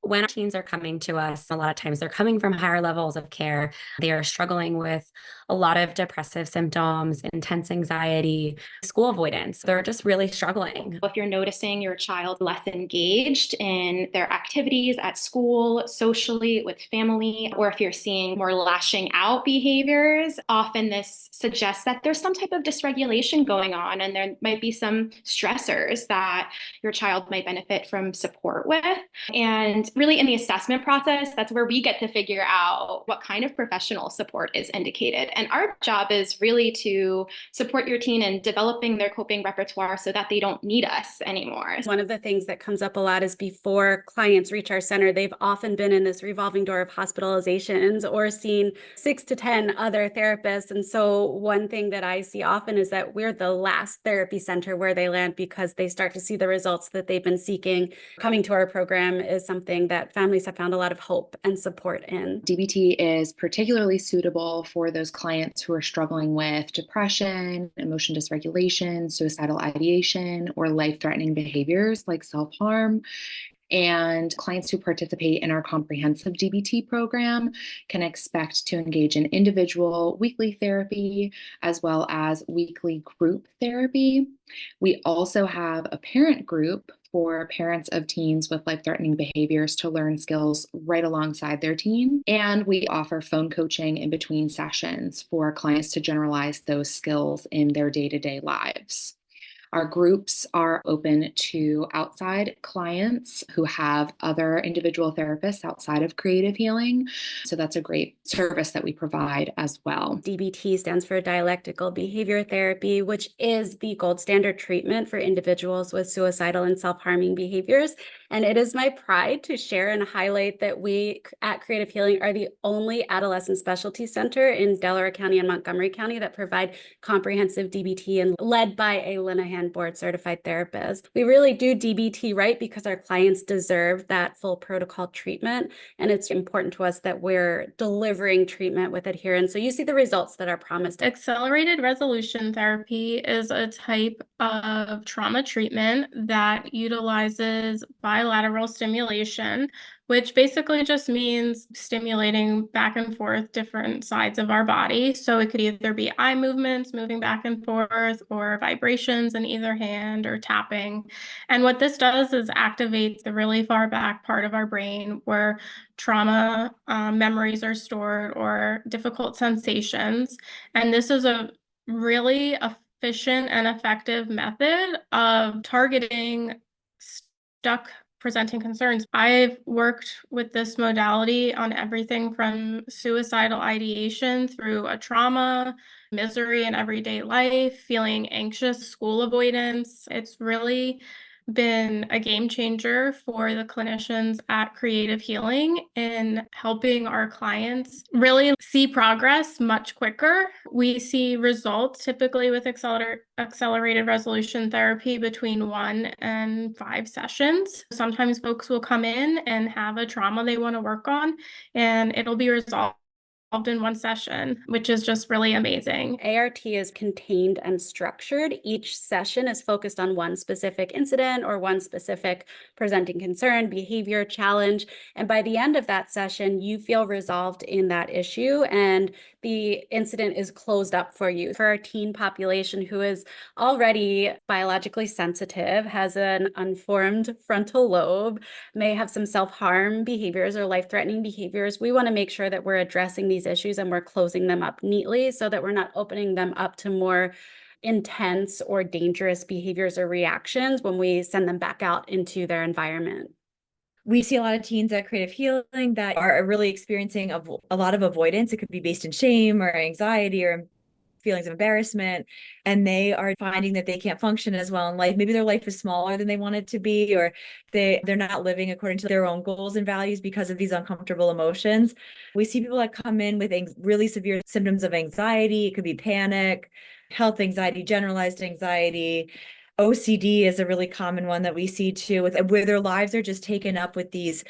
When our teens are coming to us, a lot of times they're coming from higher levels of care. They are struggling with a lot of depressive symptoms, intense anxiety, school avoidance. They're just really struggling. If you're noticing your child less engaged in their activities at school, socially, with family, or if you're seeing more lashing out behaviors, often this suggests that there's some type of dysregulation going on, and there might be some stressors that your child might benefit from support with. And really, in the assessment process, that's where we get to figure out what kind of professional support is indicated. And our job is really to support your teen in developing their coping repertoire so that they don't need us anymore. One of the things that comes up a lot is before clients reach our center, they've often been in this revolving door of hospitalizations or seen 6 to 10 other therapists. And so one thing that I see often is that we're the last therapy center where they land because they start to see the results that they've been seeking. Coming to our program is something that families have found a lot of hope and support in. DBT is particularly suitable for those clients who are struggling with depression, emotion dysregulation, suicidal ideation, or life-threatening behaviors like self-harm. And clients who participate in our comprehensive DBT program can expect to engage in individual weekly therapy as well as weekly group therapy. We also have a parent group for parents of teens with life-threatening behaviors to learn skills right alongside their teen. And we offer phone coaching in between sessions for clients to generalize those skills in their day-to-day lives. Our groups are open to outside clients who have other individual therapists outside of creative healing. So that's a great service that we provide as well. DBT stands for dialectical behavior therapy, which is the gold standard treatment for individuals with suicidal and self-harming behaviors. And it is my pride to share and highlight that we at Creative Healing are the only adolescent specialty center in Delaware County and Montgomery County that provide comprehensive DBT, and led by a Linehan board certified therapist. We really do DBT right because our clients deserve that full protocol treatment. And it's important to us that we're delivering treatment with adherence. So you see the results that are promised. Accelerated resolution therapy is a type of trauma treatment that utilizes bilateral stimulation, which basically just means stimulating back and forth different sides of our body. So it could either be eye movements, moving back and forth, or vibrations in either hand, or tapping. And what this does is activates the really far back part of our brain where trauma memories are stored, or difficult sensations. And this is a really efficient and effective method of targeting stuck presenting concerns. I've worked with this modality on everything from suicidal ideation through a trauma, misery in everyday life, feeling anxious, school avoidance. It's really been a game changer for the clinicians at Creative Healing in helping our clients really see progress much quicker. We see results typically with accelerated resolution therapy between 1 and 5 sessions. Sometimes folks will come in and have a trauma they want to work on, and it'll be resolved in one session, which is just really amazing. ART is contained and structured. Each session is focused on one specific incident or one specific presenting concern, behavior, challenge. And by the end of that session, you feel resolved in that issue and the incident is closed up for you. For our teen population who is already biologically sensitive, has an unformed frontal lobe, may have some self-harm behaviors or life-threatening behaviors, we want to make sure that we're addressing these issues and we're closing them up neatly so that we're not opening them up to more intense or dangerous behaviors or reactions when we send them back out into their environment. We see a lot of teens at Creative Healing that are really experiencing a lot of avoidance. It could be based in shame or anxiety or feelings of embarrassment, and they are finding that they can't function as well in life. Maybe their life is smaller than they want it to be, or they're not living according to their own goals and values because of these uncomfortable emotions. We see people that come in with really severe symptoms of anxiety. It could be panic, health anxiety, generalized anxiety. OCD is a really common one that we see too, where their lives are just taken up with these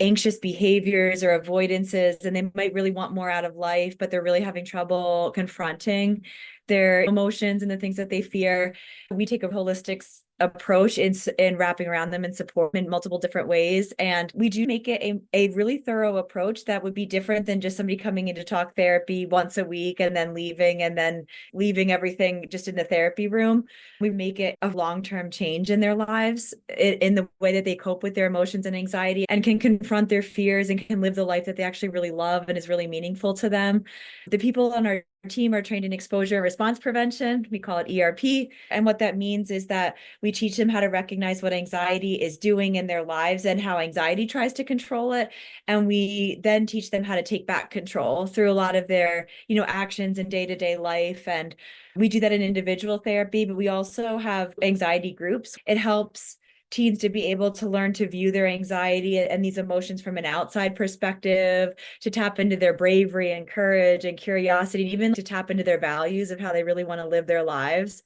anxious behaviors or avoidances, and they might really want more out of life, but they're really having trouble confronting their emotions and the things that they fear. We take a holistic approach in wrapping around them and support in multiple different ways. And we do make it a really thorough approach that would be different than just somebody coming into talk therapy once a week and then leaving everything just in the therapy room. We make it a long-term change in their lives, in the way that they cope with their emotions and anxiety, and can confront their fears and can live the life that they actually really love and is really meaningful to them. The people on our team are trained in exposure and response prevention. We call it ERP. And what that means is that we teach them how to recognize what anxiety is doing in their lives and how anxiety tries to control it. And we then teach them how to take back control through a lot of their, actions in day-to-day life. And we do that in individual therapy, but we also have anxiety groups. It helps teens to be able to learn to view their anxiety and these emotions from an outside perspective, to tap into their bravery and courage and curiosity, and even to tap into their values of how they really want to live their lives.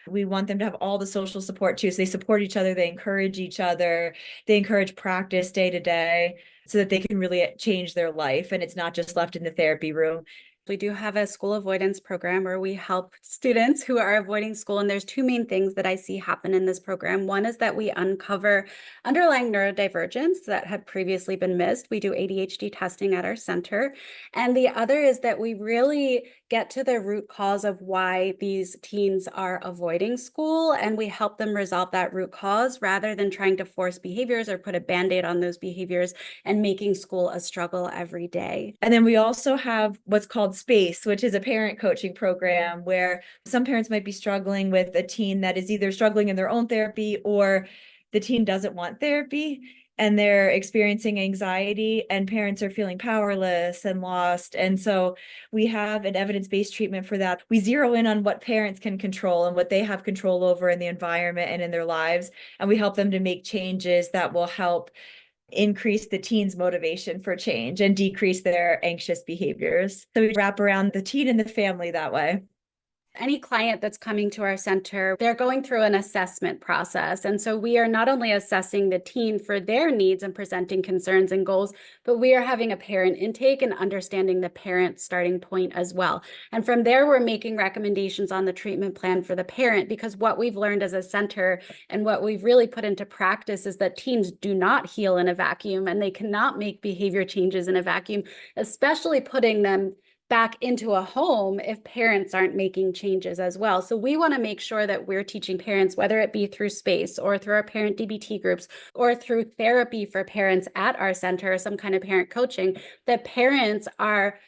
We want them to have all the social support too. So they support each other, they encourage each other, they encourage practice day to day so that they can really change their life. And it's not just left in the therapy room. We do have a school avoidance program where we help students who are avoiding school. And there's two main things that I see happen in this program. One is that we uncover underlying neurodivergence that had previously been missed. We do ADHD testing at our center. And the other is that we really get to the root cause of why these teens are avoiding school. And we help them resolve that root cause rather than trying to force behaviors or put a Band-Aid on those behaviors and making school a struggle every day. And then we also have what's called SPACE, which is a parent coaching program where some parents might be struggling with a teen that is either struggling in their own therapy or the teen doesn't want therapy and they're experiencing anxiety and parents are feeling powerless and lost. And so we have an evidence-based treatment for that. We zero in on what parents can control and what they have control over in the environment and in their lives. And we help them to make changes that will help increase the teen's motivation for change and decrease their anxious behaviors. So we wrap around the teen and the family that way. Any client that's coming to our center, they're going through an assessment process. And so we are not only assessing the teen for their needs and presenting concerns and goals, but we are having a parent intake and understanding the parent starting point as well. And from there, we're making recommendations on the treatment plan for the parent, because what we've learned as a center and what we've really put into practice is that teens do not heal in a vacuum and they cannot make behavior changes in a vacuum, especially putting them back into a home if parents aren't making changes as well. So we want to make sure that we're teaching parents, whether it be through SPACE or through our parent DBT groups or through therapy for parents at our center or some kind of parent coaching, that parents are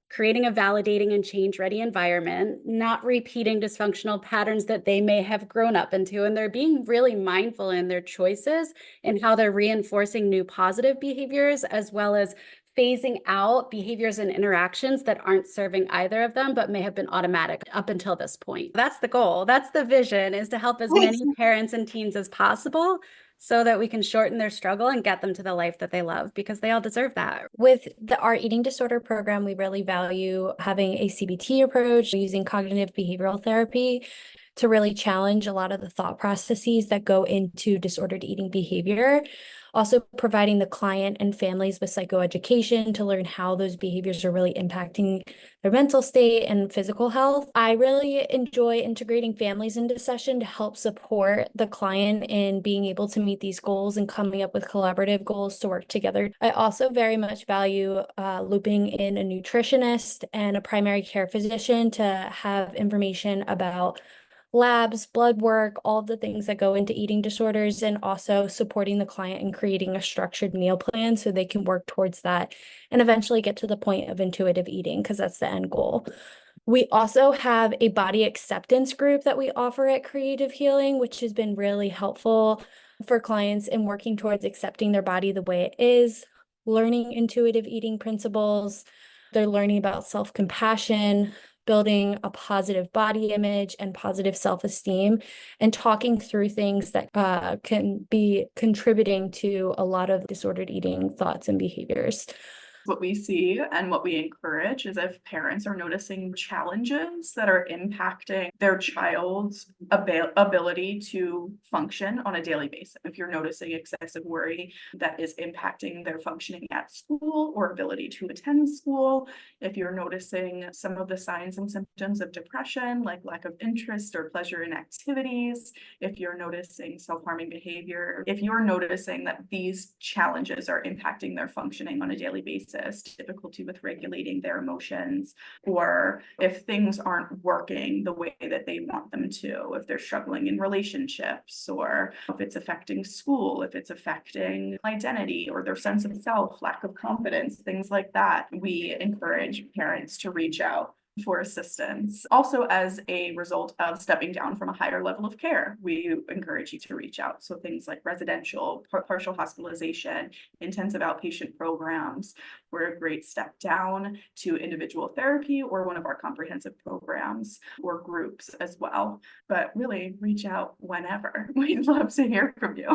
creating a validating and change-ready environment, not repeating dysfunctional patterns that they may have grown up into, and they're being really mindful in their choices and how they're reinforcing new positive behaviors, as well as phasing out behaviors and interactions that aren't serving either of them, but may have been automatic up until this point. That's the goal. That's the vision, is to help as many parents and teens as possible so that we can shorten their struggle and get them to the life that they love, because they all deserve that. With our eating disorder program, we really value having a CBT approach, using cognitive behavioral therapy to really challenge a lot of the thought processes that go into disordered eating behavior. Also providing the client and families with psychoeducation to learn how those behaviors are really impacting their mental state and physical health. I really enjoy integrating families into session to help support the client in being able to meet these goals and coming up with collaborative goals to work together. I also very much value looping in a nutritionist and a primary care physician to have information about labs, blood work, all of the things that go into eating disorders, and also supporting the client in creating a structured meal plan so they can work towards that and eventually get to the point of intuitive eating, because that's the end goal. We also have a body acceptance group that we offer at Creative Healing, which has been really helpful for clients in working towards accepting their body the way it is, learning intuitive eating principles. They're learning about self-compassion, building a positive body image and positive self-esteem, and talking through things that can be contributing to a lot of disordered eating thoughts and behaviors. What we see and what we encourage is if parents are noticing challenges that are impacting their child's ability to function on a daily basis. If you're noticing excessive worry that is impacting their functioning at school or ability to attend school, if you're noticing some of the signs and symptoms of depression, like lack of interest or pleasure in activities, if you're noticing self-harming behavior, if you're noticing that these challenges are impacting their functioning on a daily basis, difficulty with regulating their emotions, or if things aren't working the way that they want them to, if they're struggling in relationships, or if it's affecting school, if it's affecting identity or their sense of self, lack of confidence, things like that, we encourage parents to reach out for assistance. Also, as a result of stepping down from a higher level of care, we encourage you to reach out. So things like residential, partial hospitalization, intensive outpatient programs were a great step down to individual therapy or one of our comprehensive programs or groups as well. But really reach out whenever. We'd love to hear from you.